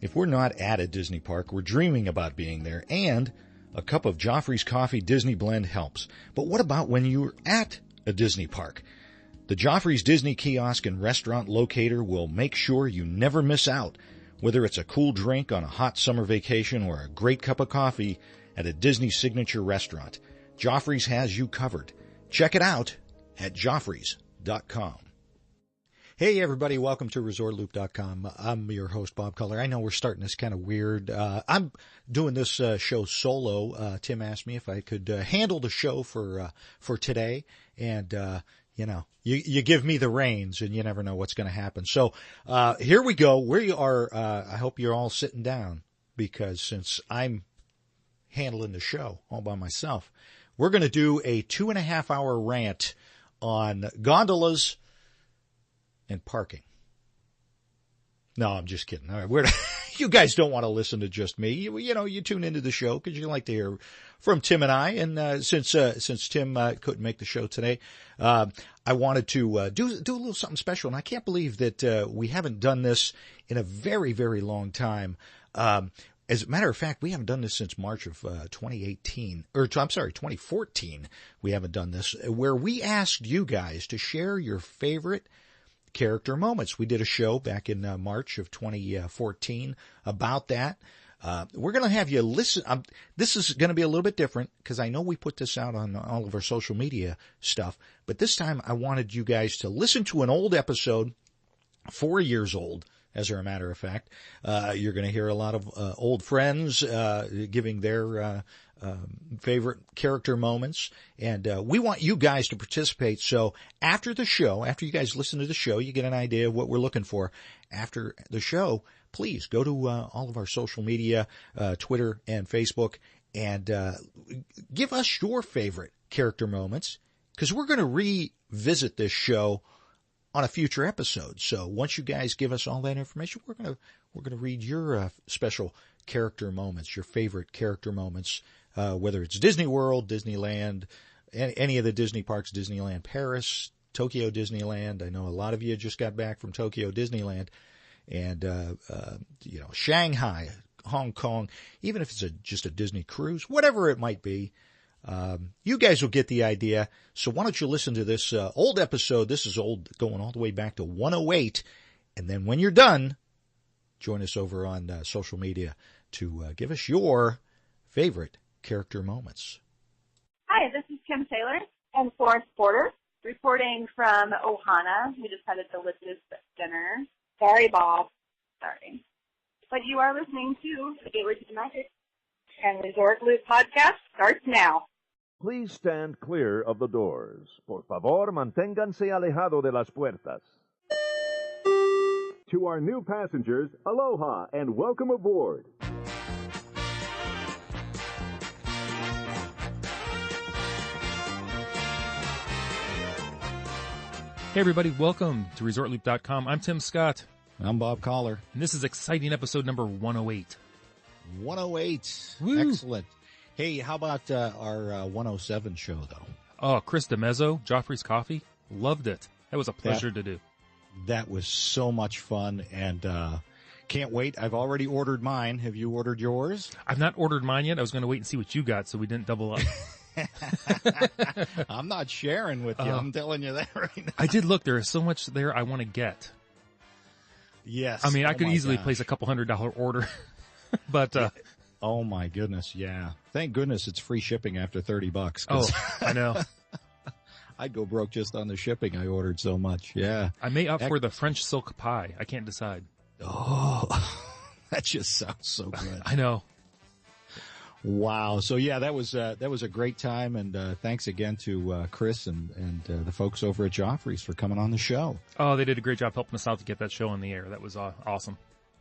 If we're not at a Disney park, we're dreaming about being there, and a cup of Joffrey's Coffee Disney Blend helps. But what about when you're at a Disney park? The Joffrey's Disney Kiosk and Restaurant Locator will make sure you never miss out. Whether it's a cool drink on a hot summer vacation or a great cup of coffee at a Disney signature restaurant, Joffrey's has you covered. Check it out at joffreys.com. Hey, everybody. Welcome to ResortLoop.com. I'm your host, Bob Culler. I know we're starting this kind of weird. I'm doing this show solo. Tim asked me if I could handle the show for today. And, you give me the reins and you never know what's going to happen. So here we go. We are, I hope you're all sitting down because since I'm handling the show all by myself, we're going to do a 2.5-hour rant on gondolas and parking. No, I'm just kidding. All right, you guys don't want to listen to just me. You tune into the show because you like to hear from Tim and I. And since Tim couldn't make the show today, I wanted to do a little something special. And I can't believe that we haven't done this in a very, very long time. As a matter of fact, we haven't done this since March of 2014. We haven't done this, where we asked you guys to share your favorite character moments. We did a show back in March of 2014 about that. We're going to have you listen. This is going to be a little bit different because I know we put this out on all of our social media stuff, but this time I wanted you guys to listen to an old episode, 4 years old, as a matter of fact. You're going to hear a lot of old friends giving their favorite character moments, and we want you guys to participate. So after the show, after you guys listen to the show, you get an idea of what we're looking for. After the show, please go to all of our social media, Twitter and Facebook, and give us your favorite character moments, because we're going to revisit this show on a future episode. So once you guys give us all that information, we're going to read your special character moments, your favorite character moments, whether it's Disney World, Disneyland, any of the Disney parks, Disneyland Paris, Tokyo Disneyland. I know a lot of you just got back from Tokyo Disneyland, and Shanghai, Hong Kong, even if it's just a Disney cruise, whatever it might be. You guys will get the idea. So why don't you listen to this old episode? This is old, going all the way back to 108. And then when you're done, join us over on social media to give us your favorite character moments. Hi, this is Kim Taylor and Florence Porter reporting from Ohana. We just had a delicious dinner. Sorry, Bob. Sorry. But you are listening to the Gateway to the Magic, and Resort Loop podcast starts now. Please stand clear of the doors. Por favor, manténganse alejado de las puertas. To our new passengers, aloha and welcome aboard. Hey everybody, welcome to ResortLoop.com. I'm Tim Scott. I'm Bob Collar. And this is exciting episode number 108. 108. Woo. Excellent. Hey, how about our 107 show, though? Oh, Chris DeMezzo, Joffrey's Coffee. Loved it. That was a pleasure to do. That was so much fun, and can't wait. I've already ordered mine. Have you ordered yours? I've not ordered mine yet. I was going to wait and see what you got so we didn't double up. I'm not sharing with you. I'm telling you that right now. I did look. There is so much there I want to get. Yes. I mean, I could easily place a couple $100 order, but oh my goodness, yeah. Thank goodness it's free shipping after $30. Oh, I know. I'd go broke just on the shipping. I ordered so much. Yeah. I may opt for the French silk pie. I can't decide. Oh, that just sounds so good. I know. Wow. So yeah, that was a great time, and thanks again to Chris and the folks over at Joffrey's for coming on the show. Oh, they did a great job helping us out to get that show on the air. That was awesome.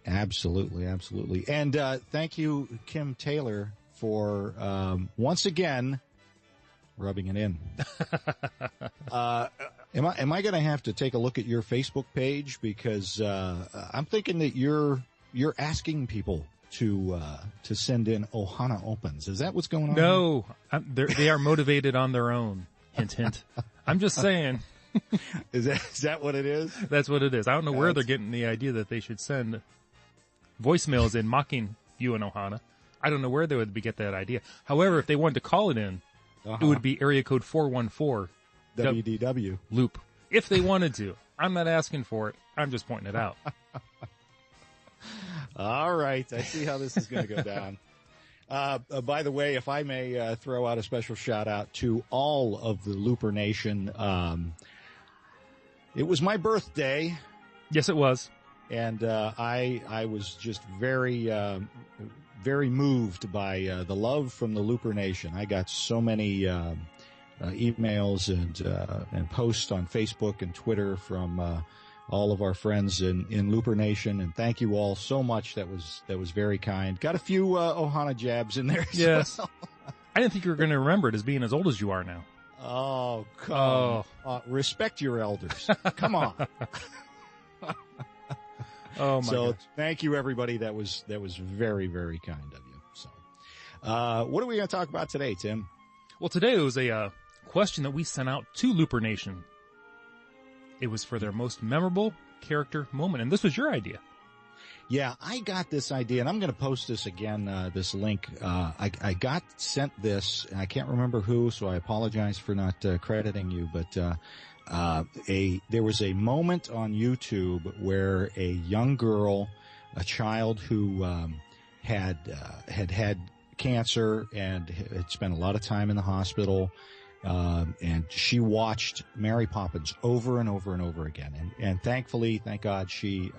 Absolutely, absolutely. And thank you, Kim Taylor, for once again rubbing it in. Am I going to have to take a look at your Facebook page, because I'm thinking that you're asking people to send in Ohana Opens. Is that what's going on? No, they are motivated on their own. Hint, hint. I'm just saying. Is that what it is? That's what it is. I don't know where they're getting the idea that they should send voicemails in mocking you and Ohana. I don't know where they would get that idea. However, if they wanted to call it in, it would be area code 414 WDW. Loop. If they wanted to. I'm not asking for it. I'm just pointing it out. All right. I see how this is going to go down. By the way, if I may throw out a special shout out to all of the Looper Nation. It was my birthday. Yes, it was. And I was just very moved by the love from the Looper Nation. I got so many emails and posts on Facebook and Twitter from all of our friends in Looper Nation, and thank you all so much. That was very kind. Got a few Ohana jabs in there. Yes. Well. I didn't think you were going to remember it as being as old as you are now. Oh, come on. Respect your elders. Come on. Oh my gosh. Thank you, everybody. That was very, very kind of you. So, what are we going to talk about today, Tim? Well, today it was a question that we sent out to Looper Nation. It was for their most memorable character moment, and this was your idea. Yeah, I got this idea, and I'm going to post this again, this link. I got sent this, and I can't remember who, so I apologize for not crediting you, but there was a moment on YouTube where a young girl, a child who had cancer and had spent a lot of time in the hospital, and she watched Mary Poppins over and over and over again. And thankfully, thank God, she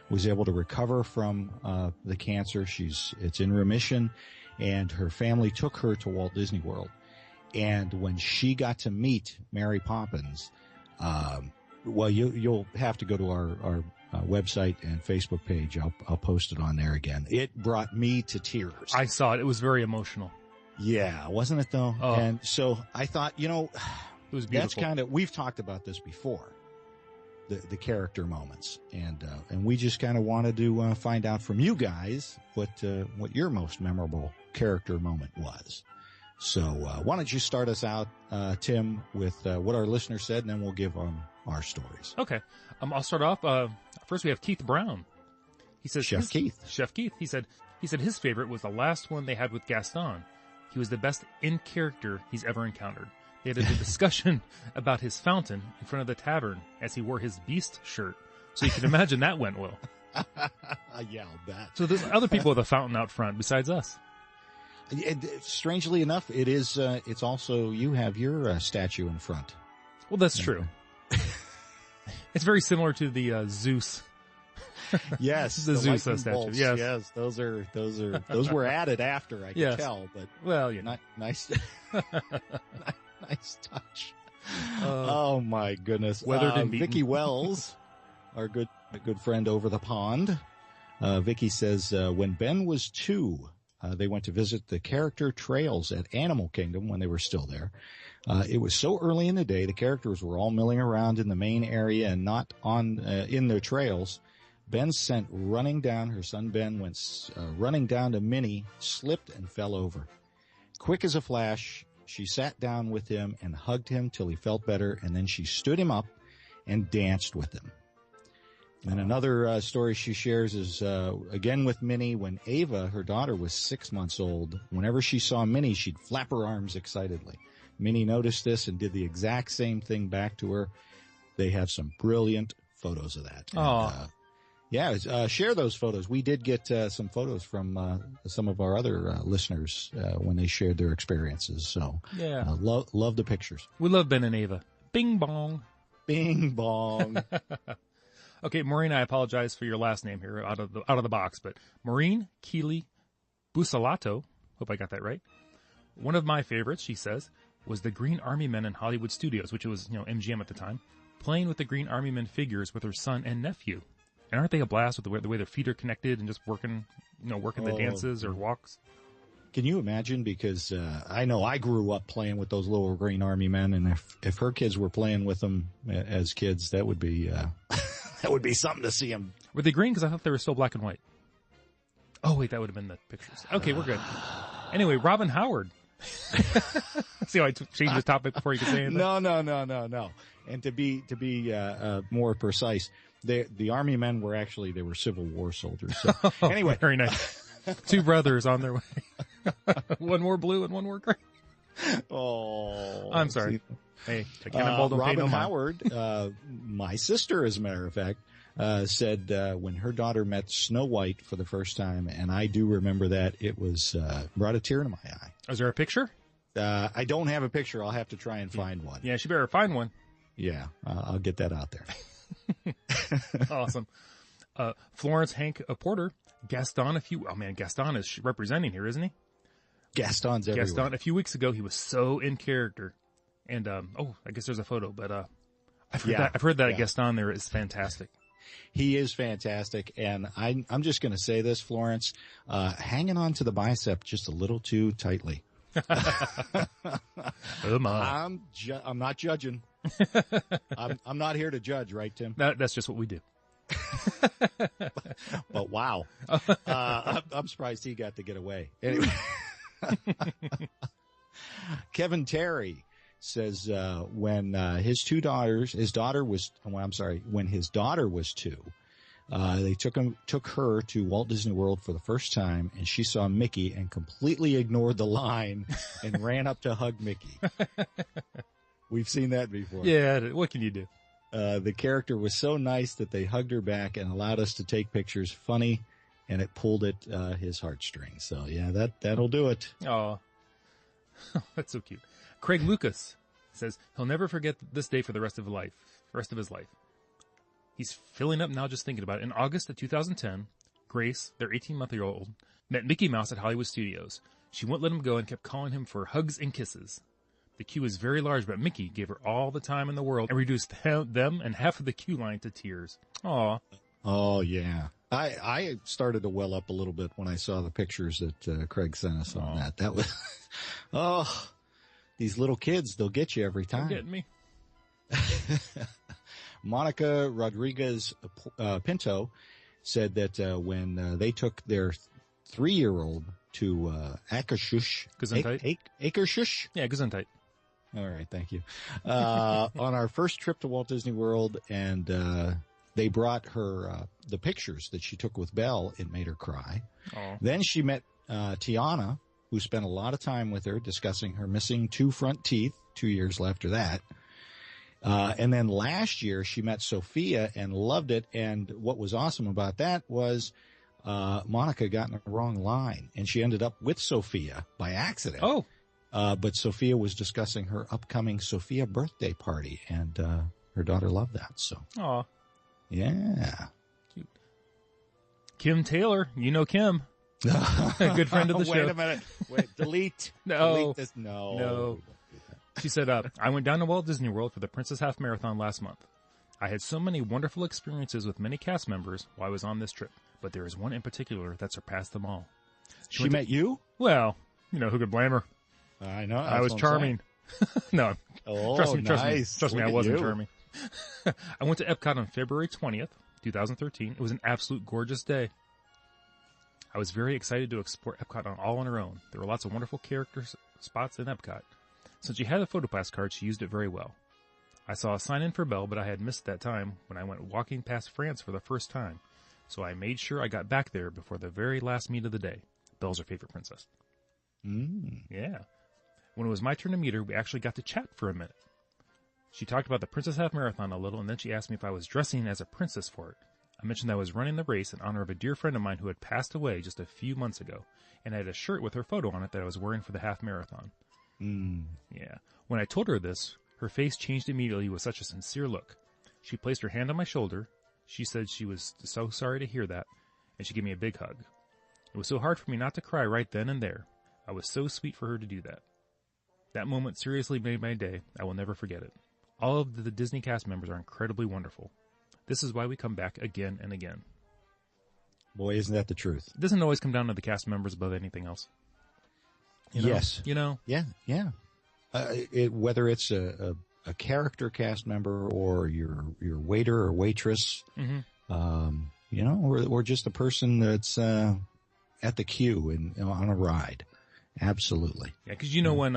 was able to recover from the cancer. It's in remission, and her family took her to Walt Disney World. And when she got to meet Mary Poppins, well, you'll have to go to our website and Facebook page. I'll post it on there again. It brought me to tears. I saw it. It was very emotional. Yeah, wasn't it though? Oh. And so I thought, it was beautiful. That's we've talked about this before, the character moments, and we just kind of wanted to find out from you guys what your most memorable character moment was. So why don't you start us out, Tim, with what our listeners said, and then we'll give our stories. Okay, I'll start off. First, we have Keith Brown. He says Chef Keith. He said his favorite was the last one they had with Gaston. He was the best in character he's ever encountered. They had a discussion about his fountain in front of the tavern as he wore his Beast shirt. So you can imagine that went well. Yeah, I'll bet. So there's other people with a fountain out front besides us. Strangely enough, it is. It's also you have your statue in front. Well, that's true. It's very similar to the Zeus. Yes, the Zeus statue. Bolts. Yes, those were added after. I can tell, but well, nice, nice touch. Oh my goodness! Vicky Wells, our good friend over the pond. Vicky says when Ben was 2, they went to visit the character trails at Animal Kingdom when they were still there. It was so early in the day, the characters were all milling around in the main area and not on in their trails. Ben her son Ben went running down to Minnie, slipped and fell over. Quick as a flash, she sat down with him and hugged him till he felt better, and then she stood him up and danced with him. And another story she shares is, again with Minnie, when Ava, her daughter, was 6 months old. Whenever she saw Minnie, she'd flap her arms excitedly. Minnie noticed this and did the exact same thing back to her. They have some brilliant photos of that. Share those photos. We did get some photos from some of our other listeners when they shared their experiences. So love the pictures. We love Ben and Ava. Bing bong. Bing bong. Okay, Maureen, I apologize for your last name here out of the box, but Maureen Keeley Busalato, hope I got that right. One of my favorites, she says, was the Green Army Men in Hollywood Studios, which was, MGM at the time, playing with the Green Army Men figures with her son and nephew. And aren't they a blast with the way their feet are connected and just working the dances or walks? Can you imagine? Because I know I grew up playing with those little Green Army Men, and if her kids were playing with them as kids, that would be that would be something to see them. Were they green? Because I thought they were still black and white. Oh wait, that would have been the pictures. Okay, we're good. Anyway, Robin Howard. See how I changed the topic before you could say anything? No. And to be more precise, The army men were actually, they were Civil War soldiers. So, anyway. Very nice. Two brothers on their way. One wore blue and one wore gray. Oh. I'm sorry. Hey, the cannonball don't pay Robin no mind. Howard, my sister, as a matter of fact, said when her daughter met Snow White for the first time, and I do remember that, it was brought a tear to my eye. Is there a picture? I don't have a picture. I'll have to try and find one. Yeah, she better find one. Yeah, I'll get that out there. Awesome. Florence Hank Porter, Gaston Gaston is representing here, isn't he? Gaston's everywhere. Gaston, a few weeks ago, he was so in character. And, I guess there's a photo, but, I've heard that Gaston there is fantastic. He is fantastic, and I'm just going to say this, Florence, hanging on to the bicep just a little too tightly. Oh my! I'm not judging. I'm not here to judge, right, Tim? That's just what we do. But wow, I'm surprised he got to get away. Anyway, Kevin Terry says when his daughter was two, they took her to Walt Disney World for the first time, and she saw Mickey and completely ignored the line and ran up to hug Mickey. We've seen that before. Yeah, what can you do? The character was so nice that they hugged her back and allowed us to take pictures. Funny, and it pulled at his heartstrings. So yeah, that'll do it. Oh, that's so cute. Craig Lucas says he'll never forget this day for the rest of his life. He's filling up now just thinking about it. In August of 2010, Grace, their 18-month-old, met Mickey Mouse at Hollywood Studios. She wouldn't let him go and kept calling him for hugs and kisses. The queue was very large, but Mickey gave her all the time in the world and reduced them and half of the queue line to tears. Aw. Oh, yeah. I started to well up a little bit when I saw the pictures that Craig sent us on that. That was, these little kids, they'll get you every time. They're getting me. Monica Rodriguez Pinto said that when they took their 3-year-old to Akershus. Akershus? Yeah, Gesundheit. All right, thank you. On our first trip to Walt Disney World, and they brought her the pictures that she took with Belle. It made her cry. Aww. Then she met Tiana, who spent a lot of time with her discussing her missing 2 front teeth, 2 years after that. And then last year she met Sophia and loved it. And what was awesome about that was Monica got in the wrong line, and she ended up with Sophia by accident. Oh. But Sophia was discussing her upcoming Sophia birthday party, and her daughter loved that. So. Aw. Yeah. Cute. Kim Taylor, you know Kim. A good friend of the show. Wait a minute. Wait, delete. No. Delete this. No. She said, I went down to Walt Disney World for the Princess Half Marathon last month. I had so many wonderful experiences with many cast members while I was on this trip, but there is one in particular that surpassed them all. She met you? Well, who could blame her? I know. I was charming. No. Oh, trust me, nice. Trust me, Look I at wasn't you. charming. I went to Epcot on February 20th, 2013. It was an absolute gorgeous day. I was very excited to explore Epcot all on her own. There were lots of wonderful character spots in Epcot. Since she had a PhotoPass card, she used it very well. I saw a sign-in for Belle, but I had missed that time when I went walking past France for the first time. So I made sure I got back there before the very last meet of the day. Belle's her favorite princess. Yeah. When it was my turn to meet her, we actually got to chat for a minute. She talked about the Princess Half Marathon a little, and then she asked me if I was dressing as a princess for it. I mentioned I was running the race in honor of a dear friend of mine who had passed away just a few months ago, and I had a shirt with her photo on it that I was wearing for the half marathon. Yeah. When I told her this, her face changed immediately with such a sincere look. She placed her hand on my shoulder. She said she was so sorry to hear that, and she gave me a big hug. It was so hard for me not to cry right then and there. I was so sweet for her to do that. That moment seriously made my day. I will never forget it. All of the Disney cast members are incredibly wonderful. This is why we come back again and again. Boy, isn't that the truth? It doesn't always come down to the cast members above anything else. Yes. Yeah. Whether it's a character cast member or your waiter or waitress, or just a person that's at the queue and on a ride. Absolutely. Yeah, because when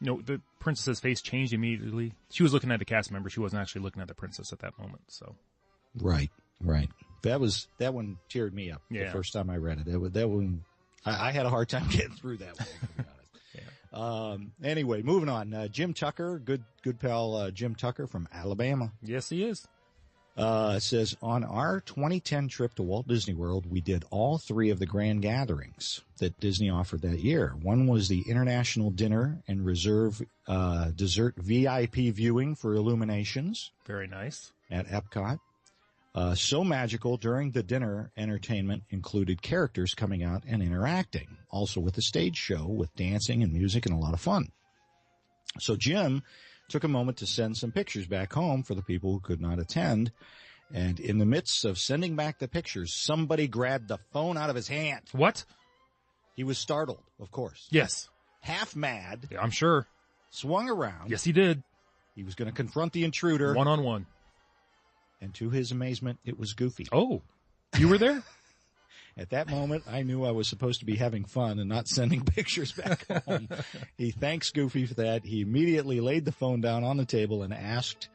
the princess's face changed immediately. She was looking at a cast member. She wasn't actually looking at the princess at that moment. So, Right. That one teared me up the first time I read it. That one, I had a hard time getting through that one, to be honest. Anyway, moving on. Jim Tucker, good pal, Jim Tucker from Alabama. Yes, he is. It says, on our 2010 trip to Walt Disney World, we did all 3 of the grand gatherings that Disney offered that year. One was the International Dinner and Reserve Dessert VIP viewing for Illuminations. Very nice. At Epcot. So magical, during the dinner, entertainment included characters coming out and interacting, also with the stage show with dancing and music and a lot of fun. So Jim took a moment to send some pictures back home for the people who could not attend. And in the midst of sending back the pictures, somebody grabbed the phone out of his hand. What? He was startled, of course. Yes. Half mad. Yeah, I'm sure. Swung around. Yes, he did. He was going to confront the intruder. One-on-one. And to his amazement, it was Goofy. Oh, you were there? At that moment, I knew I was supposed to be having fun and not sending pictures back home. He thanks Goofy for that. He immediately laid the phone down on the table and asked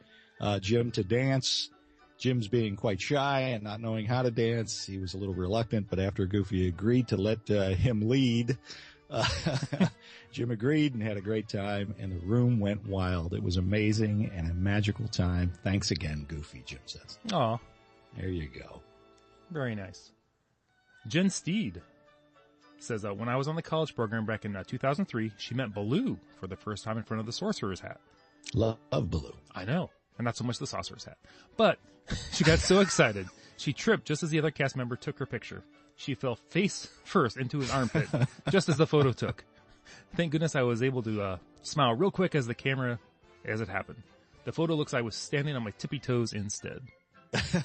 Jim to dance. Jim's being quite shy and not knowing how to dance. He was a little reluctant, but after Goofy agreed to let him lead, Jim agreed and had a great time, and the room went wild. It was amazing and a magical time. Thanks again, Goofy, Jim says. Aw. There you go. Very nice. Jen Steed says, when I was on the college program back in 2003, she met Baloo for the first time in front of the sorcerer's hat. Love Baloo. I know. And not so much the sorcerer's hat. But she got so excited, she tripped just as the other cast member took her picture. She fell face first into his armpit, just as the photo took. Thank goodness I was able to smile real quick as it happened. The photo looks like I was standing on my tippy toes instead.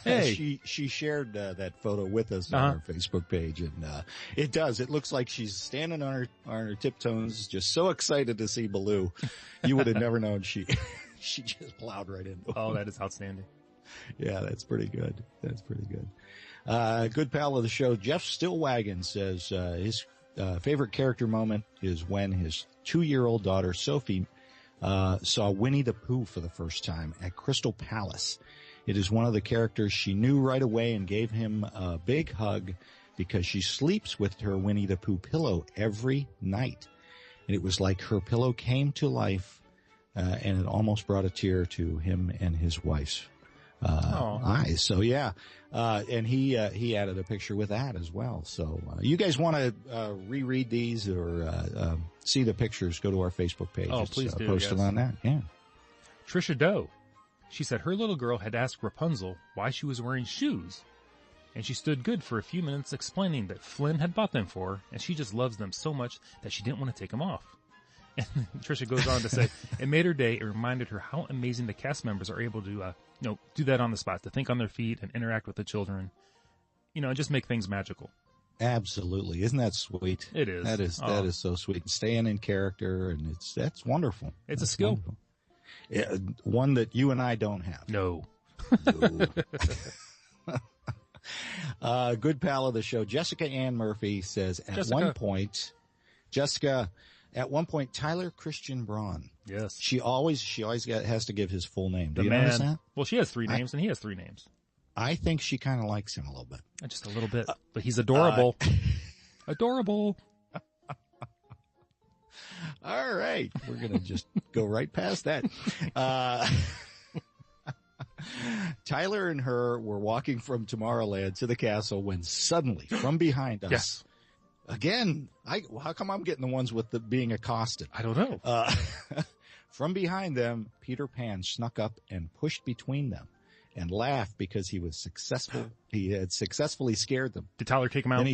Hey. She shared that photo with us on our Facebook page, and it does. It looks like she's standing on her tiptoes, just so excited to see Baloo. You would have never known she just plowed right into him. Oh, that is outstanding. Yeah, that's pretty good. Good pal of the show, Jeff Stillwagon, says his favorite character moment is when his 2-year-old daughter Sophie saw Winnie the Pooh for the first time at Crystal Palace. It is one of the characters she knew right away and gave him a big hug because she sleeps with her Winnie the Pooh pillow every night. And it was like her pillow came to life, and it almost brought a tear to him and his wife's eyes. So yeah, and he added a picture with that as well. So you guys want to reread these or see the pictures? Go to our Facebook page. Oh, please do. Posted on that. Yeah. Trisha Doe. She said her little girl had asked Rapunzel why she was wearing shoes, and she stood good for a few minutes explaining that Flynn had bought them for her, and she just loves them so much that she didn't want to take them off. And Trisha goes on to say, it made her day. It reminded her how amazing the cast members are able to, do that on the spot, to think on their feet and interact with the children, and just make things magical. Absolutely. Isn't that sweet? It is. That is so sweet. Staying in character, and that's wonderful. It's a skill. Wonderful. Yeah, one that you and I don't have. No. Good pal of the show, Jessica Ann Murphy says, at one point, Tyler Christian Braun. Yes. She always has to give his full name. Do you man. Notice that? Well, she has 3 names, and he has 3 names. I think she kind of likes him a little bit. Just a little bit. But he's adorable. Adorable. All right. We're going to just go right past that. Tyler and her were walking from Tomorrowland to the castle when suddenly, from behind us, yes. Again, how come I'm getting the ones with the being accosted? I don't know. From behind them, Peter Pan snuck up and pushed between them and laughed because he was successful. He had successfully scared them. Did Tyler take him out?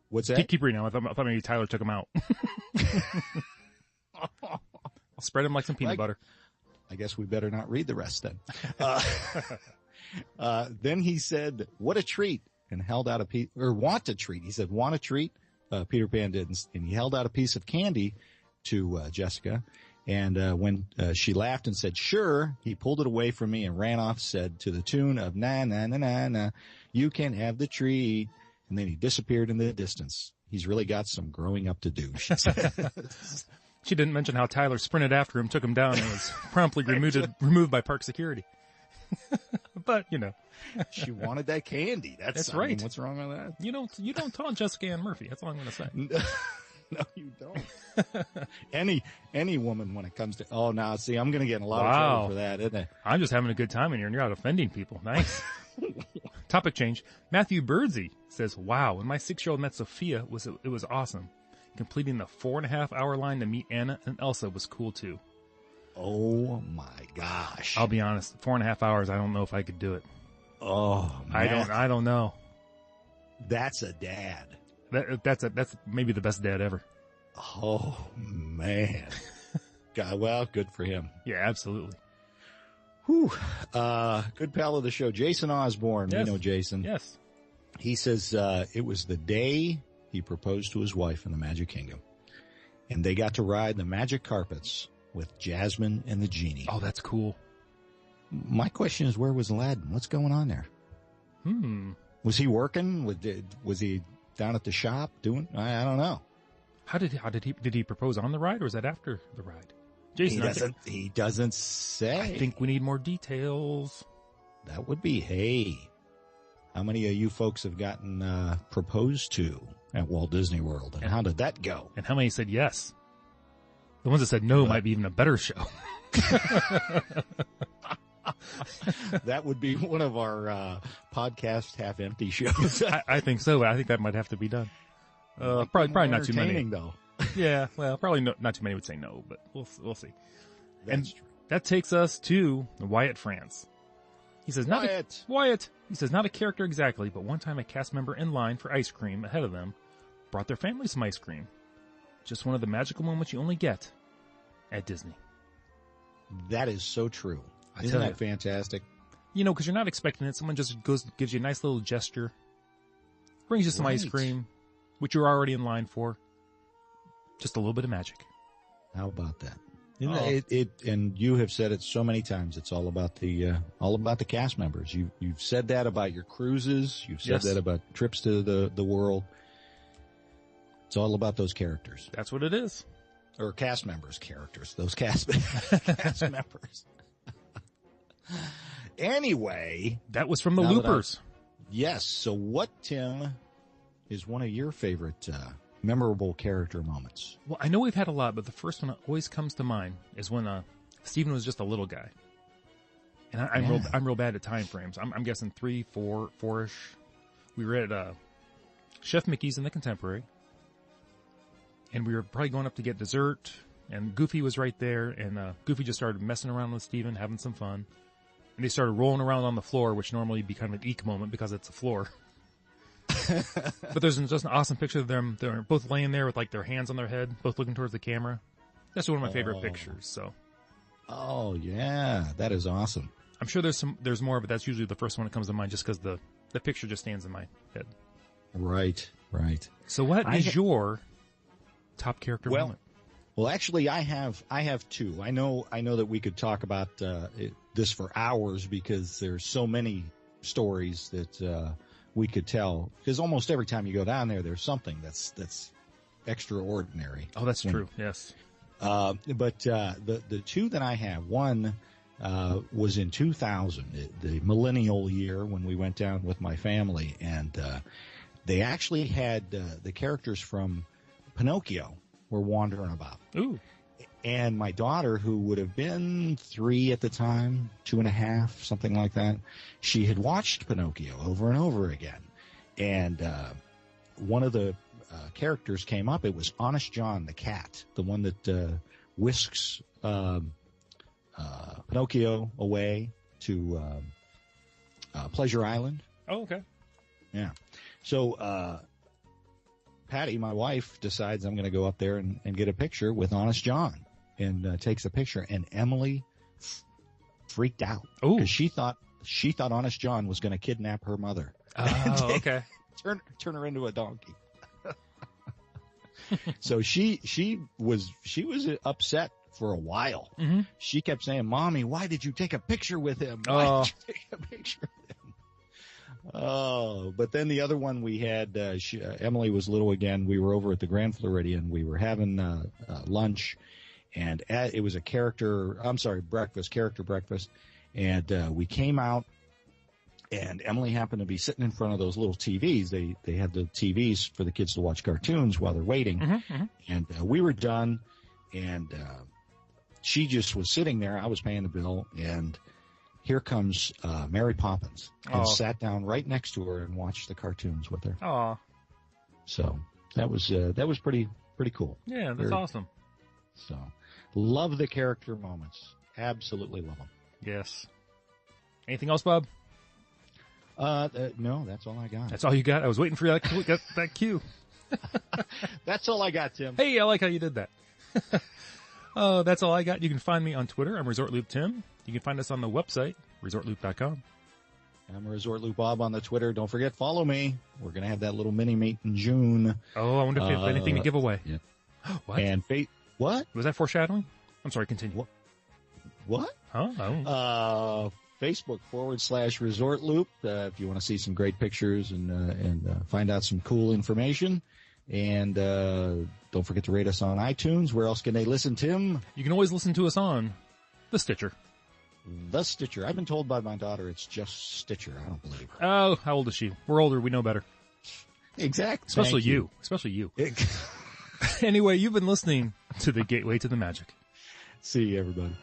What's that? Keep reading. I thought maybe Tyler took him out. Spread him like some peanut butter. I guess we better not read the rest then. Then he said, what a treat, and held out a piece, or want a treat. He said, want a treat? Peter Pan did, and he held out a piece of candy to Jessica. And when she laughed and said, sure, he pulled it away from me and ran off, said to the tune of, na, na, na, na, na, you can have the treat. And then he disappeared in the distance. He's really got some growing up to do, she said. She didn't mention how Tyler sprinted after him, took him down, and was promptly removed by park security. But, you know. She wanted that candy. That's I mean, right. what's wrong with that? You don't taunt Jessica Ann Murphy. That's all I'm going to say. No, you don't. Any woman when it comes to, now see, I'm going to get in a lot of trouble for that, isn't it? I'm just having a good time in here and you're out offending people. Nice. Topic change. Matthew Birdsey says, wow, when my 6-year-old met Sophia, it was awesome. Completing the 4.5-hour line to meet Anna and Elsa was cool too. Oh my gosh. I'll be honest, 4.5 hours, I don't know if I could do it. Oh, man. I don't know. That's a dad. That's maybe the best dad ever. Oh man. God, well, good for him. Yeah, absolutely. Whew. Good pal of the show, Jason Osborne. Yes. We know Jason. Yes. He says, it was the day he proposed to his wife in the Magic Kingdom. And they got to ride the magic carpets with Jasmine and the Genie. Oh, that's cool. My question is, where was Aladdin? What's going on there? Was he working? Was he down at the shop doing? I don't know. Did he propose on the ride or was that after the ride? Jason, He doesn't say. I think we need more details. That would be, hey, how many of you folks have gotten proposed to at Walt Disney World, and how did that go? And how many said yes? The ones that said no might be even a better show. That would be one of our podcast half-empty shows. I think so. I think that might have to be done. Probably not too many. Though. Yeah, well, probably not too many would say no, but we'll see. That's true. That takes us to Wyatt France. He says, Wyatt. He says, not a character exactly, but one time a cast member in line for ice cream ahead of them brought their family some ice cream. Just one of the magical moments you only get at Disney. That is so true. I Isn't tell that you. fantastic? You know, because you're not expecting it. Someone just gives you a nice little gesture, brings you some ice cream, which you're already in line for. Just a little bit of magic. How about that? And you have said it so many times. It's all about the cast members. You've said that about your cruises. You've said that about trips to the world. It's all about those characters. That's what it is. Or cast members' characters. Those cast members. Anyway. That was from the Loopers. Yes. So what, Tim, is one of your favorite memorable character moments? Well, I know we've had a lot, but the first one that always comes to mind is when Steven was just a little guy. And I'm real bad at time frames. I'm guessing 3, 4, 4-ish. We were at Chef Mickey's in the Contemporary. And we were probably going up to get dessert, and Goofy was right there, and Goofy just started messing around with Steven, having some fun. And they started rolling around on the floor, which normally would be kind of an eek moment because it's a floor. But there's just an awesome picture of them. They're both laying there with like their hands on their head, both looking towards the camera. That's one of my favorite pictures. So. Oh yeah, that is awesome. I'm sure there's more, but that's usually the first one that comes to mind, just because the picture just stands in my head. Right. So what is your top character moment? Well, actually, I have two. I know that we could talk about this for hours because there's so many stories that we could tell. Because almost every time you go down there, there's something that's extraordinary. Oh, that's true. Yes. But the two that I have, one was in 2000, the millennial year when we went down with my family, and they actually had the characters from Pinocchio were wandering about. Ooh. And my daughter, who would have been 3 at the time, 2.5, something like that, she had watched Pinocchio over and over again. And one of the characters came up. It was Honest John the cat, the one that whisks Pinocchio away to Pleasure Island. Oh, okay. Yeah. So Patty, my wife, decides I'm going to go up there and get a picture with Honest John, and takes a picture. And Emily freaked out because she thought Honest John was going to kidnap her mother. Oh, okay. Turn her into a donkey. So she was upset for a while. Mm-hmm. She kept saying, "Mommy, why did you take a picture with him? Why did you take a picture with him?" Oh, but then the other one we had, Emily was little again. We were over at the Grand Floridian. We were having lunch, and it was character breakfast. And we came out And Emily happened to be sitting in front of those little TVs. They had the TVs for the kids to watch cartoons while they're waiting. And we were done, and she just was sitting there. I was paying the bill, and here comes Mary Poppins, and sat down right next to her and watched the cartoons with her. Aw. So that was pretty cool. Yeah, that's awesome. So love the character moments. Absolutely love them. Yes. Anything else, Bob? No, that's all I got. That's all you got? I was waiting for that cue. That's all I got, Tim. Hey, I like how you did that. That's all I got. You can find me on Twitter. I'm ResortLoop.Tim. You can find us on the website, ResortLoop.com. I'm ResortLoop Bob on the Twitter. Don't forget, follow me. We're going to have that little mini-meet in June. Oh, I wonder if you have anything to give away. Yeah. What? And what? Was that foreshadowing? I'm sorry, continue. What? Huh? Oh. Facebook.com/ResortLoop if you want to see some great pictures and find out some cool information. And don't forget to rate us on iTunes. Where else can they listen, Tim? You can always listen to us on the Stitcher. The Stitcher. I've been told by my daughter it's just Stitcher. I don't believe her. Oh, how old is she? We're older. We know better. Exactly. Especially you. Anyway, you've been listening to The Gateway to the Magic. See you, everybody.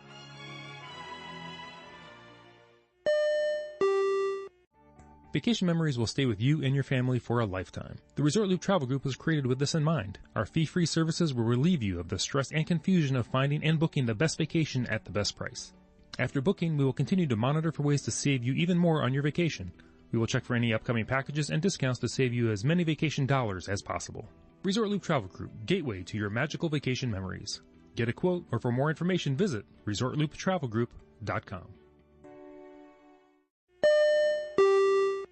Vacation memories will stay with you and your family for a lifetime. The Resort Loop Travel Group was created with this in mind. Our fee-free services will relieve you of the stress and confusion of finding and booking the best vacation at the best price. After booking, we will continue to monitor for ways to save you even more on your vacation. We will check for any upcoming packages and discounts to save you as many vacation dollars as possible. Resort Loop Travel Group, gateway to your magical vacation memories. Get a quote, or for more information, visit ResortLoopTravelGroup.com.